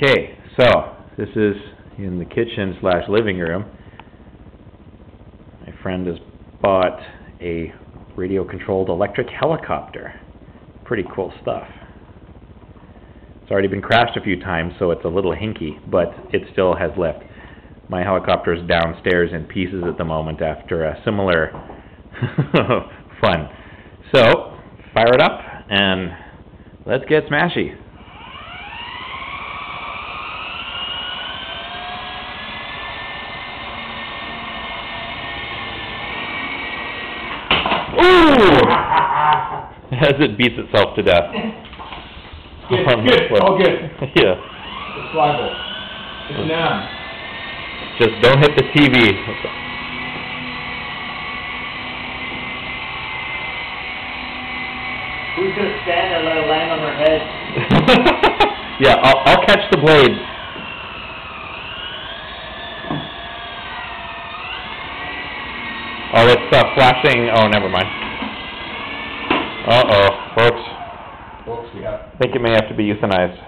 Okay, so this is in the kitchen / living room. My friend has bought a radio-controlled electric helicopter. Pretty cool stuff. It's already been crashed a few times, so it's a little hinky, but it still has lift. My helicopter is downstairs in pieces at the moment after a similar fun. So, fire it up and let's get smashy. Ooh! As it beats itself to death. Good. All good. Yeah. It's liable. It's numb. Just don't hit the TV. Who's gonna stand and let it land on their head? Yeah, I'll catch the blade. Oh, it's flashing. Oh, never mind. Uh-oh, folks. Yeah. I think it may have to be euthanized.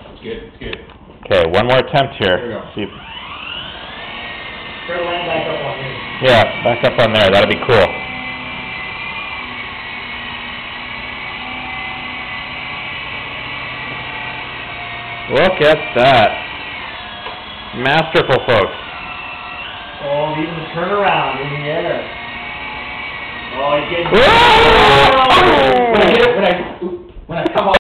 It's good. It's good. Okay, one more attempt here. There we go. See if... Try to land back up on here. Yeah, back up on there. That'll be cool. Look at that. Masterful, folks. Oh, even the turnaround in the air. Oh, he's getting... Whoa! When I come off